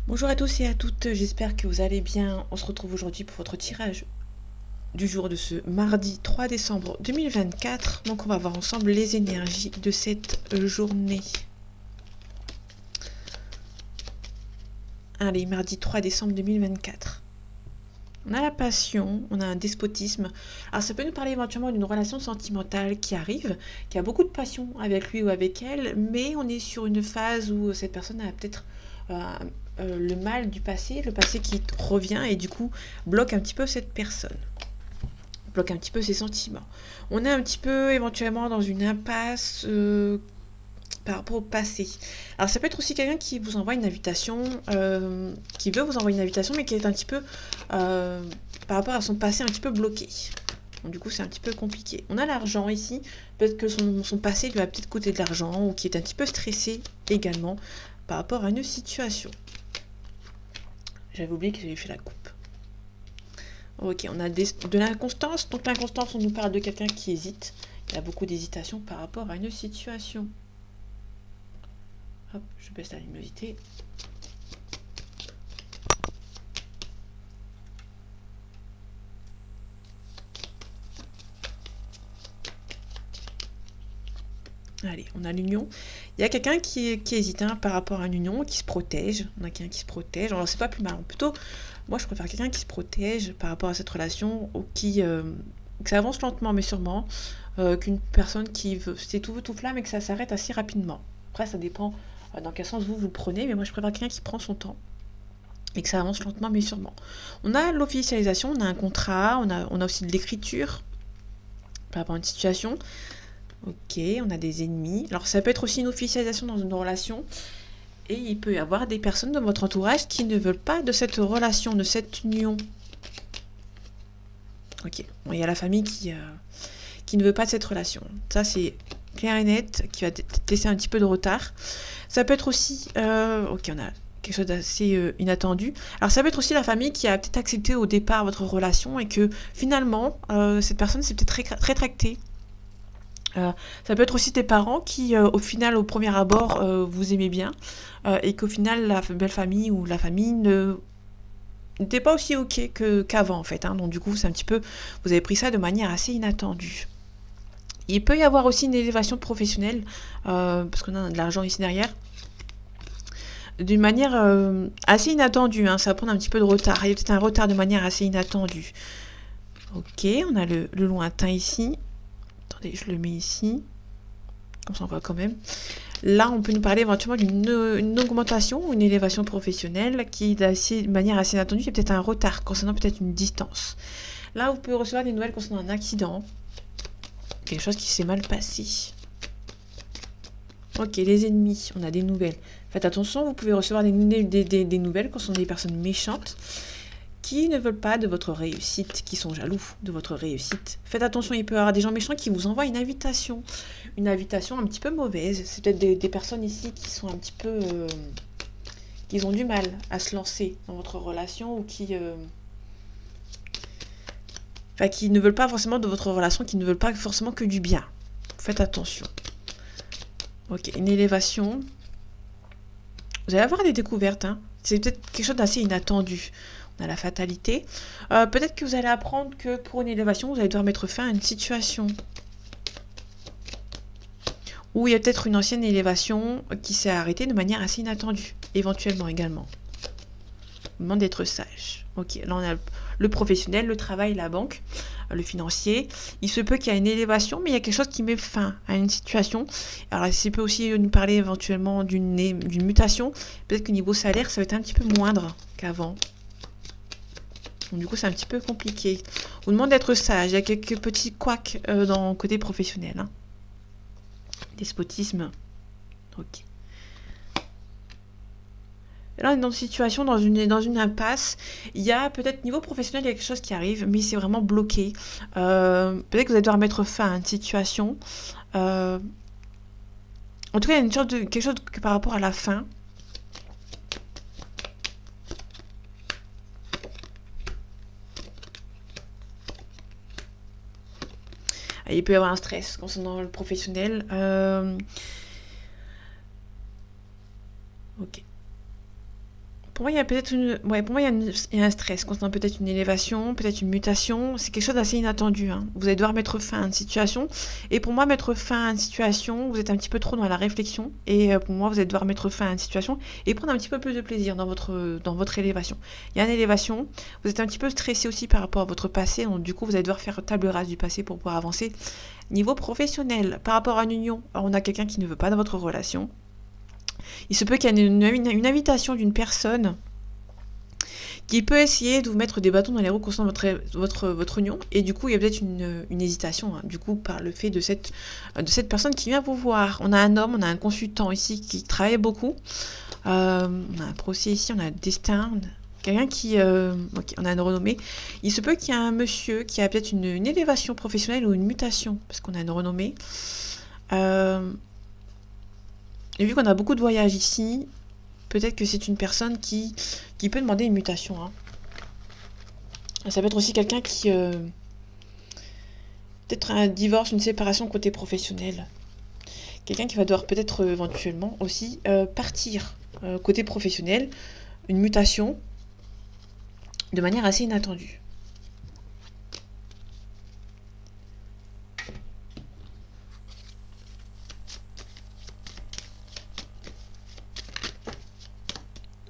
Bonjour à tous et à toutes, j'espère que vous allez bien. On se retrouve aujourd'hui pour votre tirage du jour de ce mardi 3 décembre 2024. Donc on va voir ensemble les énergies de cette journée. Allez, mardi 3 décembre 2024. On a la passion, on a un despotisme. Alors ça peut nous parler éventuellement d'une relation sentimentale qui arrive, qui a beaucoup de passion avec lui ou avec elle, mais on est sur une phase où cette personne a peut-être le mal du passé, le passé qui revient et du coup bloque un petit peu cette personne, bloque un petit peu ses sentiments. On est un petit peu éventuellement dans une impasse par rapport au passé. Alors ça peut être aussi quelqu'un qui vous envoie une invitation, qui veut vous envoyer une invitation, mais qui est un petit peu, par rapport à son passé, un petit peu bloqué. Donc, du coup, c'est un petit peu compliqué. On a l'argent ici. Peut-être que son passé lui a peut-être coûté de l'argent ou qui est un petit peu stressé également par rapport à une situation. J'avais oublié que j'avais fait la coupe. Ok, on a de l'inconstance. Donc l'inconstance, on nous parle de quelqu'un qui hésite. Il a beaucoup d'hésitation par rapport à une situation. Hop, je baisse la luminosité. Allez, on a l'union. Il y a quelqu'un qui hésite par rapport à une union, qui se protège. On a quelqu'un qui se protège. Alors, c'est pas plus mal. Plutôt, moi, je préfère quelqu'un qui se protège par rapport à cette relation ou que ça avance lentement mais sûrement, qu'une personne qui veut, c'est tout flamme et que ça s'arrête assez rapidement. Après, ça dépend dans quel sens vous le prenez, mais moi, je préfère quelqu'un qui prend son temps et que ça avance lentement mais sûrement. On a l'officialisation, on a un contrat, on a aussi de l'écriture par rapport à une situation. Ok, on a des ennemis. Alors ça peut être aussi une officialisation dans une relation. Et il peut y avoir des personnes de votre entourage qui ne veulent pas de cette relation, de cette union. Ok, bon, il y a la famille qui ne veut pas de cette relation. Ça c'est clair et net, qui va laisser un petit peu de retard. Ça peut être aussi... ok, on a quelque chose d'assez inattendu. Alors ça peut être aussi la famille qui a peut-être accepté au départ votre relation et que finalement, cette personne s'est peut-être rétractée. Ça peut être aussi tes parents qui, au final, au premier abord, vous aimez bien, et qu'au final, la belle famille ou la famille n'était pas aussi ok qu'avant, en fait. Donc, du coup, c'est un petit peu, vous avez pris ça de manière assez inattendue. Il peut y avoir aussi une élévation professionnelle, parce qu'on a de l'argent ici derrière, d'une manière assez inattendue. Ça va prendre un petit peu de retard. Il y a peut-être un retard de manière assez inattendue. Ok, on a le lointain ici. Attendez, je le mets ici. On s'en voit quand même. Là, on peut nous parler éventuellement d'une augmentation, une élévation professionnelle qui est de manière assez inattendue. Il y a peut-être un retard concernant peut-être une distance. Là, vous pouvez recevoir des nouvelles concernant un accident, quelque chose qui s'est mal passé. Ok, les ennemis, on a des nouvelles. Faites attention, vous pouvez recevoir des nouvelles concernant des personnes méchantes qui ne veulent pas de votre réussite, qui sont jaloux de votre réussite. Faites attention, il peut y avoir des gens méchants qui vous envoient une invitation un petit peu mauvaise. C'est peut-être des personnes ici qui sont un petit peu... qui ont du mal à se lancer dans votre relation ou qui ne veulent pas forcément de votre relation, qui ne veulent pas forcément que du bien. Faites attention. Ok, une élévation. Vous allez avoir des découvertes. C'est peut-être quelque chose d'assez inattendu. On a la fatalité. Peut-être que vous allez apprendre que pour une élévation, vous allez devoir mettre fin à une situation. Ou il y a peut-être une ancienne élévation qui s'est arrêtée de manière assez inattendue. Éventuellement également. On demande d'être sage. Ok, là on a le professionnel, le travail, la banque, le financier. Il se peut qu'il y ait une élévation, mais il y a quelque chose qui met fin à une situation. Alors, ça peut aussi nous parler éventuellement d'une mutation. Peut-être que niveau salaire, ça va être un petit peu moindre qu'avant. Donc, du coup, c'est un petit peu compliqué. On demande d'être sage. Il y a quelques petits couacs dans le côté professionnel. Despotisme. Ok. Là, on est dans une situation, dans une impasse. Il y a peut-être niveau professionnel, il y a quelque chose qui arrive, mais c'est vraiment bloqué. Peut-être que vous allez devoir mettre fin à une situation. En tout cas, il y a quelque chose par rapport à la fin. Il peut y avoir un stress concernant le professionnel. Ok. Pour moi, il y a peut-être pour moi, il y a un stress concernant peut-être une élévation, peut-être une mutation. C'est quelque chose d'assez inattendu, hein. Vous allez devoir mettre fin à une situation. Et pour moi, mettre fin à une situation, vous êtes un petit peu trop dans la réflexion. Et pour moi, vous allez devoir mettre fin à une situation et prendre un petit peu plus de plaisir dans votre élévation. Il y a une élévation. Vous êtes un petit peu stressé aussi par rapport à votre passé. Donc, du coup, vous allez devoir faire table rase du passé pour pouvoir avancer. Niveau professionnel, par rapport à une union, on a quelqu'un qui ne veut pas dans votre relation. Il se peut qu'il y ait une invitation d'une personne qui peut essayer de vous mettre des bâtons dans les roues concernant votre union. Et du coup, il y a peut-être une hésitation, hein, du coup, par le fait de cette personne qui vient vous voir. On a un homme, on a un consultant ici qui travaille beaucoup. On a un procès ici, on a un destin, quelqu'un qui... ok, on a une renommée. Il se peut qu'il y ait un monsieur qui a peut-être une élévation professionnelle ou une mutation, parce qu'on a une renommée. Et vu qu'on a beaucoup de voyages ici, peut-être que c'est une personne qui peut demander une mutation, hein. Ça peut être aussi quelqu'un qui... peut-être un divorce, une séparation côté professionnel. Quelqu'un qui va devoir peut-être éventuellement aussi partir côté professionnel, une mutation, de manière assez inattendue.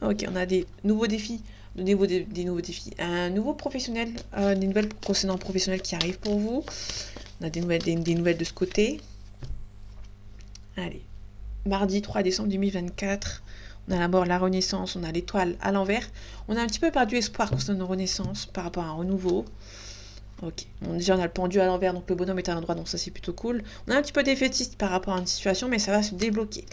Ok, on a des nouveaux défis, des nouveaux défis. Un nouveau professionnel, des nouvelles concernant professionnels qui arrivent pour vous. On a des nouvelles de ce côté. Allez, mardi 3 décembre 2024. On a la mort, la renaissance, on a l'étoile à l'envers. On a un petit peu perdu espoir concernant nos renaissances par rapport à un renouveau. Ok, bon, déjà on a le pendu à l'envers, donc le bonhomme est à l'endroit, donc ça c'est plutôt cool. On a un petit peu défaitiste par rapport à une situation, mais ça va se débloquer.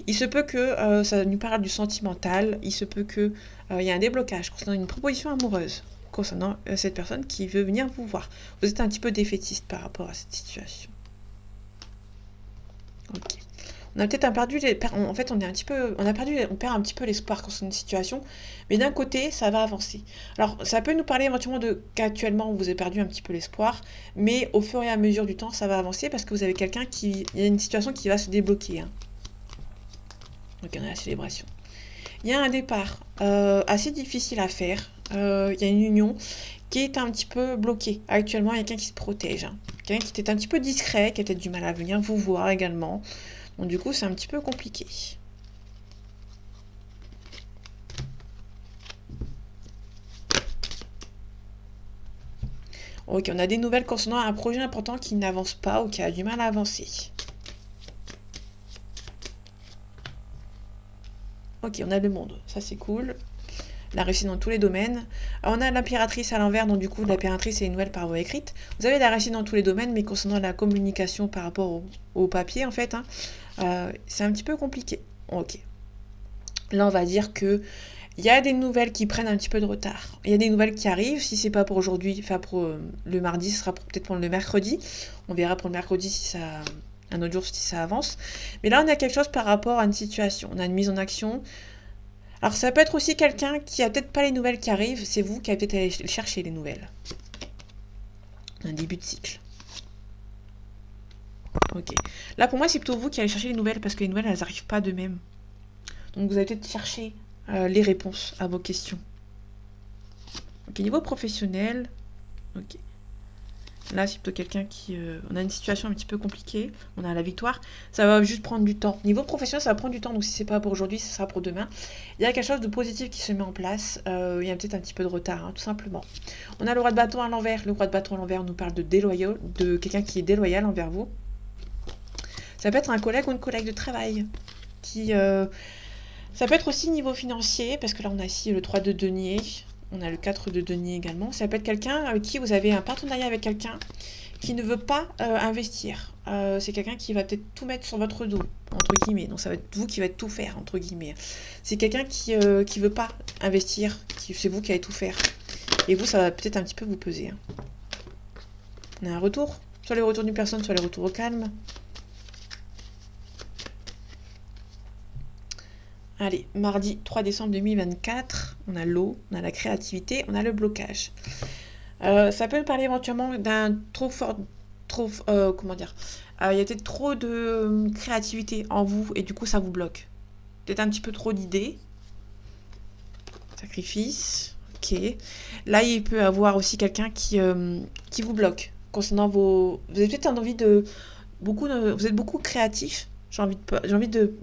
Il se peut que ça nous parle du sentimental, il se peut qu'il y ait un déblocage concernant une proposition amoureuse, concernant cette personne qui veut venir vous voir. Vous êtes un petit peu défaitiste par rapport à cette situation. Ok. On a peut-être perdu en fait on est un petit peu on perd un petit peu l'espoir concernant une situation, mais d'un côté ça va avancer. Alors ça peut nous parler éventuellement qu'actuellement vous avez perdu un petit peu l'espoir, mais au fur et à mesure du temps ça va avancer parce que vous avez il y a une situation qui va se débloquer, hein. Donc on a la célébration. Il y a un départ assez difficile à faire. Il y a une union qui est un petit peu bloquée. Actuellement, il y a quelqu'un qui se protège, hein. Quelqu'un qui était un petit peu discret, qui a peut-être du mal à venir vous voir également. Donc du coup, c'est un petit peu compliqué. Ok, on a des nouvelles concernant un projet important qui n'avance pas ou qui a du mal à avancer. Ok, on a le monde, ça c'est cool. La réussite dans tous les domaines. Alors, on a l'impératrice à l'envers, donc du coup, l'impératrice c'est une nouvelle par voie écrite. Vous avez la réussite dans tous les domaines, mais concernant la communication par rapport au papier, en fait, hein, c'est un petit peu compliqué. Ok. Là, on va dire que il y a des nouvelles qui prennent un petit peu de retard. Il y a des nouvelles qui arrivent. Si c'est pas pour aujourd'hui, enfin pour le mardi, ce sera peut-être pour le mercredi. On verra pour le mercredi si ça, un autre jour si ça avance. Mais là, on a quelque chose par rapport à une situation. On a une mise en action. Alors ça peut être aussi quelqu'un qui a peut-être pas les nouvelles qui arrivent. C'est vous qui avez peut-être allé chercher les nouvelles. Un début de cycle. Ok. Là, pour moi, c'est plutôt vous qui allez chercher les nouvelles parce que les nouvelles, elles n'arrivent pas d'eux-mêmes. Donc, vous allez peut-être chercher les réponses à vos questions. Ok, niveau professionnel. Ok. Là, c'est plutôt quelqu'un qui... on a une situation un petit peu compliquée. On a la victoire. Ça va juste prendre du temps. Niveau professionnel, ça va prendre du temps. Donc, si c'est pas pour aujourd'hui, ce sera pour demain. Il y a quelque chose de positif qui se met en place. Il y a peut-être un petit peu de retard, hein, tout simplement. On a le roi de bâton à l'envers. Le roi de bâton à l'envers nous parle de quelqu'un qui est déloyal envers vous. Ça peut être un collègue ou une collègue de travail qui... ça peut être aussi niveau financier, parce que là, on a ici le 3 de denier. On a le 4 de denier également. Ça peut être quelqu'un avec qui vous avez un partenariat avec quelqu'un qui ne veut pas investir. C'est quelqu'un qui va peut-être tout mettre sur votre dos, entre guillemets. Donc ça va être vous qui va tout faire, entre guillemets. C'est quelqu'un qui veut pas investir. C'est vous qui allez tout faire. Et vous, ça va peut-être un petit peu vous peser, hein. On a un retour. Soit le retour d'une personne, soit le retour au calme. Allez, mardi 3 décembre 2024, on a l'eau, on a la créativité, on a le blocage. Ça peut me parler éventuellement d'un comment dire, il y a peut-être trop de créativité en vous et du coup ça vous bloque. Peut-être un petit peu trop d'idées. Sacrifice. Ok. Là, il peut avoir aussi quelqu'un qui vous bloque concernant vos... Vous avez peut-être envie de... Vous êtes beaucoup créatif. J'ai envie de,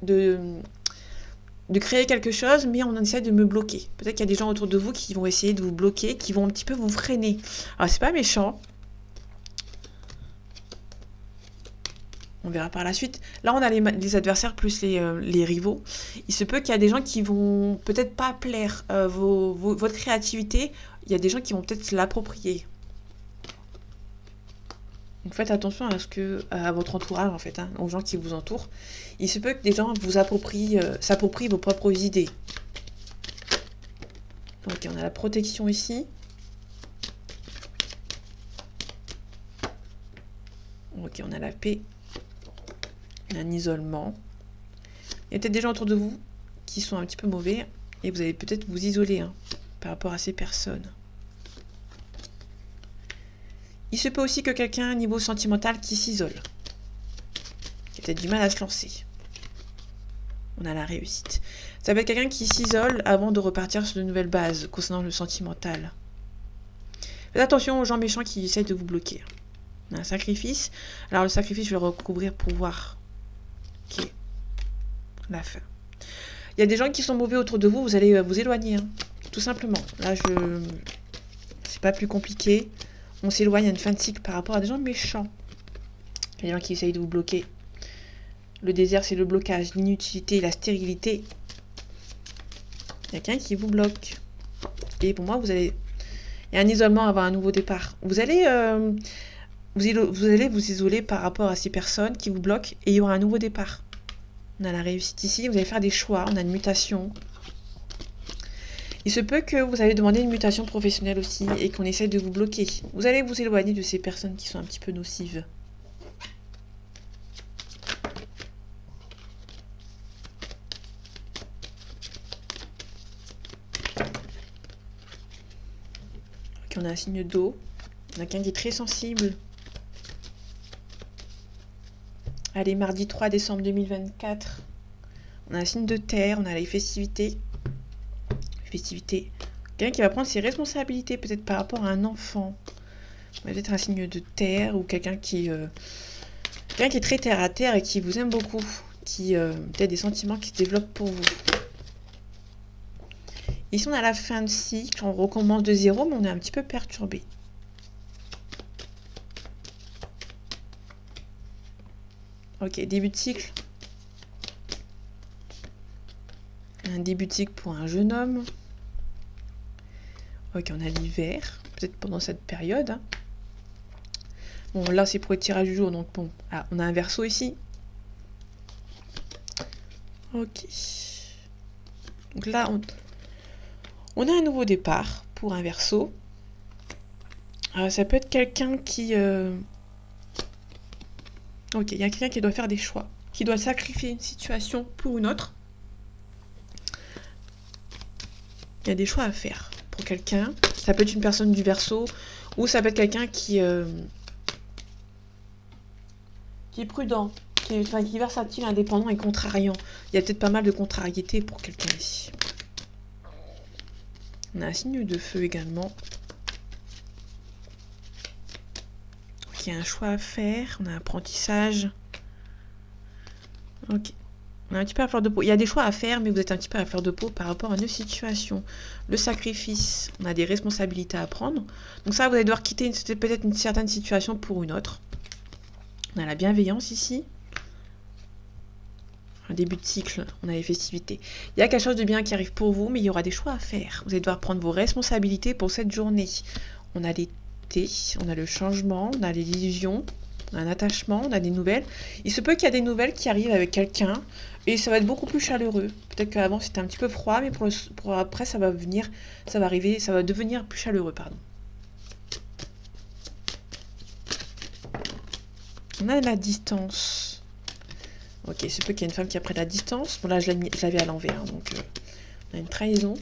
de créer quelque chose, mais on essaie de me bloquer. Peut-être qu'il y a des gens autour de vous qui vont essayer de vous bloquer, qui vont un petit peu vous freiner. Alors, c'est pas méchant. On verra par la suite. Là, on a les adversaires plus les rivaux. Il se peut qu'il y a des gens qui vont peut-être pas plaire votre créativité. Il y a des gens qui vont peut-être se l'approprier. Donc faites attention à votre entourage, en fait, hein, aux gens qui vous entourent. Il se peut que des gens s'approprient vos propres idées. Ok, on a la protection ici. Ok, on a la paix. Un isolement. Il y a peut-être des gens autour de vous qui sont un petit peu mauvais et vous allez peut-être vous isoler par rapport à ces personnes. Il se peut aussi que quelqu'un, niveau sentimental, qui s'isole. Qui a peut-être du mal à se lancer. On a la réussite. Ça peut être quelqu'un qui s'isole avant de repartir sur de nouvelles bases concernant le sentimental. Faites attention aux gens méchants qui essayent de vous bloquer. On a un sacrifice. Alors le sacrifice, je vais le recouvrir pour voir. Ok. La fin. Il y a des gens qui sont mauvais autour de vous, vous allez vous éloigner. Tout simplement. Là, c'est pas plus compliqué. On s'éloigne à une fin de cycle par rapport à des gens méchants. Il y a des gens qui essayent de vous bloquer. Le désert, c'est le blocage, l'inutilité, la stérilité. Il y a quelqu'un qui vous bloque. Et pour moi, il y a un isolement avant un nouveau départ. Vous allez vous isoler par rapport à ces personnes qui vous bloquent et il y aura un nouveau départ. On a la réussite ici, vous allez faire des choix, on a une mutation. Il se peut que vous allez demander une mutation professionnelle aussi et qu'on essaye de vous bloquer. Vous allez vous éloigner de ces personnes qui sont un petit peu nocives. Ok, on a un signe d'eau. On a quelqu'un qui est très sensible. Allez, mardi 3 décembre 2024. On a un signe de terre, on a les festivités. Quelqu'un qui va prendre ses responsabilités, peut-être par rapport à un enfant. Peut-être un signe de terre ou quelqu'un qui est très terre à terre et qui vous aime beaucoup. Qui peut-être des sentiments qui se développent pour vous. Ici, on est à la fin de cycle. On recommence de zéro, mais on est un petit peu perturbé. Ok, début de cycle. Un début de cycle pour un jeune homme. Ok, on a l'hiver, peut-être pendant cette période. Bon, là, c'est pour le tirage du jour, donc bon. Ah, on a un verseau ici. Ok. Donc là, on a un nouveau départ pour un verseau. Ça peut être quelqu'un qui... Ok, il y a quelqu'un qui doit faire des choix, qui doit sacrifier une situation pour une autre. Il y a des choix à faire pour quelqu'un. Ça peut être une personne du Verseau ou ça peut être quelqu'un qui est prudent, qui est versatile, indépendant et contrariant. Il y a peut-être pas mal de contrariété pour quelqu'un ici. On a un signe de feu également. Il y a un choix à faire, on a un apprentissage. Ok. On est un petit peu à fleur de peau. Il y a des choix à faire, mais vous êtes un petit peu à fleur de peau par rapport à une situation. Le sacrifice, on a des responsabilités à prendre. Donc ça, vous allez devoir quitter peut-être une certaine situation pour une autre. On a la bienveillance ici. Un début de cycle, on a les festivités. Il y a quelque chose de bien qui arrive pour vous, mais il y aura des choix à faire. Vous allez devoir prendre vos responsabilités pour cette journée. On a l'été, on a le changement, on a les illusions. On a un attachement, on a des nouvelles. Il se peut qu'il y a des nouvelles qui arrivent avec quelqu'un et ça va être beaucoup plus chaleureux. Peut-être qu'avant c'était un petit peu froid, mais pour après ça va devenir plus chaleureux, pardon. On a la distance. Ok, il se peut qu'il y ait une femme qui a pris la distance. Bon là je l'avais à l'envers, donc on a une trahison.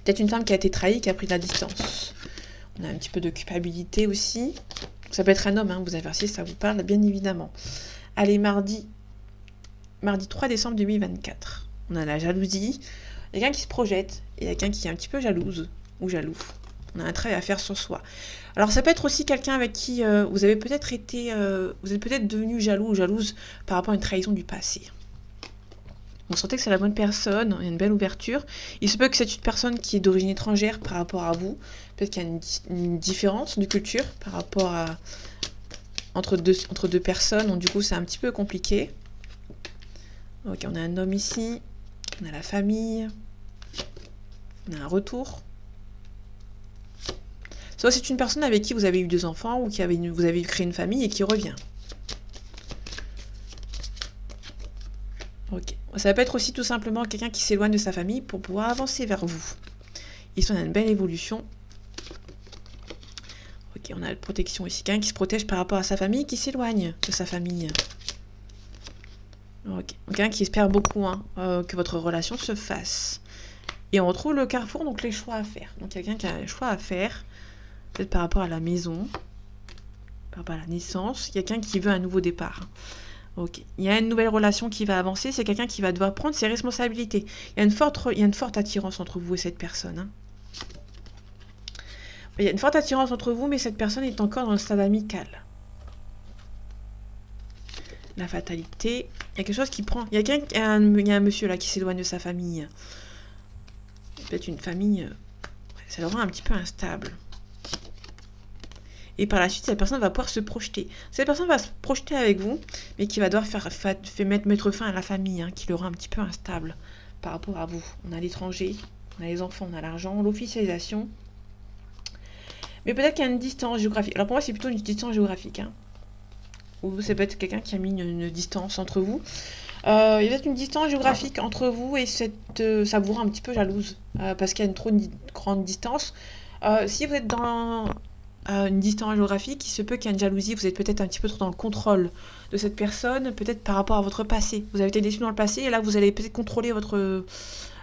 Peut-être une femme qui a été trahie, qui a pris de la distance. On a un petit peu de culpabilité aussi. Ça peut être un homme, vous aversiez, ça vous parle, bien évidemment. Allez, mardi 3 décembre 2024. On a la jalousie. Il y a quelqu'un qui se projette et il y a quelqu'un qui est un petit peu jalouse ou jaloux. On a un travail à faire sur soi. Alors ça peut être aussi quelqu'un avec qui vous avez peut-être été, vous êtes peut-être devenu jaloux ou jalouse par rapport à une trahison du passé. Vous sentez que c'est la bonne personne, il y a une belle ouverture. Il se peut que c'est une personne qui est d'origine étrangère par rapport à vous. Peut-être qu'il y a une différence de culture par rapport à entre deux personnes. Donc du coup, c'est un petit peu compliqué. Ok, on a un homme ici. On a la famille. On a un retour. Soit c'est une personne avec qui vous avez eu 2 enfants ou vous avez créé une famille et qui revient. Ok. Ça peut être aussi tout simplement quelqu'un qui s'éloigne de sa famille pour pouvoir avancer vers vous. Ici, on a une belle évolution. Ok, on a la protection ici. Quelqu'un qui se protège par rapport à sa famille, qui s'éloigne de sa famille. Ok. Quelqu'un qui espère beaucoup que votre relation se fasse. Et on retrouve le carrefour, donc les choix à faire. Donc quelqu'un qui a un choix à faire, peut-être par rapport à la maison, par rapport à la naissance. Quelqu'un qui veut un nouveau départ. Ok. Il y a une nouvelle relation qui va avancer, c'est quelqu'un qui va devoir prendre ses responsabilités. Il y a une forte attirance entre vous et cette personne. Il y a une forte attirance entre vous, mais cette personne est encore dans le stade amical. La fatalité. Il y a quelque chose qui prend. Il y a un monsieur là qui s'éloigne de sa famille. Peut-être une famille. Ça le rend un petit peu instable. Et par la suite, cette personne va pouvoir se projeter. Cette personne va se projeter avec vous, mais qui va devoir mettre fin à la famille, qui le rend un petit peu instable par rapport à vous. On a l'étranger, on a les enfants, on a l'argent, l'officialisation. Mais peut-être qu'il y a une distance géographique. Alors pour moi, c'est plutôt une distance géographique. Ou ça peut être quelqu'un qui a mis une distance entre vous. Il y a peut-être une distance géographique entre vous et ça vous rend un petit peu jalouse. Parce qu'il y a une grande distance. Si vous êtes dans une distance géographique, il se peut qu'il y ait une jalousie, vous êtes peut-être un petit peu trop dans le contrôle de cette personne, peut-être par rapport à votre passé. Vous avez été déçu dans le passé et là vous allez peut-être contrôler votre...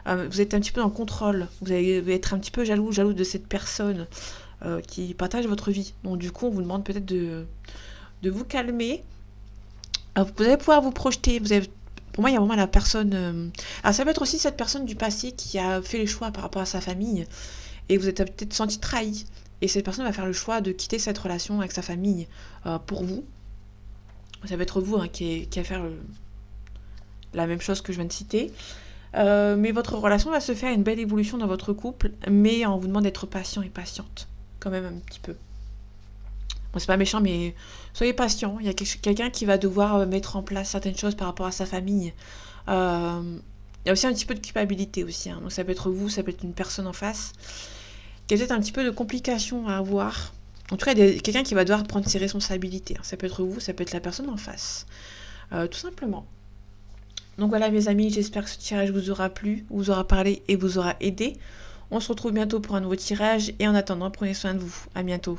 vous êtes un petit peu dans le contrôle, vous allez être un petit peu jaloux de cette personne qui partage votre vie. Donc du coup on vous demande peut-être de vous calmer. Vous allez pouvoir vous projeter, pour moi il y a vraiment la personne... Alors ça peut être aussi cette personne du passé qui a fait les choix par rapport à sa famille et vous êtes peut-être senti trahi. Et cette personne va faire le choix de quitter cette relation avec sa famille pour vous. Ça peut être vous qui va faire la même chose que je viens de citer. Mais votre relation va se faire une belle évolution dans votre couple, mais on vous demande d'être patient et patiente, quand même un petit peu. Bon, c'est pas méchant, mais soyez patient. Il y a quelqu'un qui va devoir mettre en place certaines choses par rapport à sa famille. Il y a aussi un petit peu de culpabilité aussi. Donc ça peut être vous, ça peut être une personne en face. Il y a peut-être un petit peu de complications à avoir. En tout cas, il y a quelqu'un qui va devoir prendre ses responsabilités. Ça peut être vous, ça peut être la personne en face. Tout simplement. Donc voilà mes amis, j'espère que ce tirage vous aura plu, vous aura parlé et vous aura aidé. On se retrouve bientôt pour un nouveau tirage et en attendant, prenez soin de vous. À bientôt.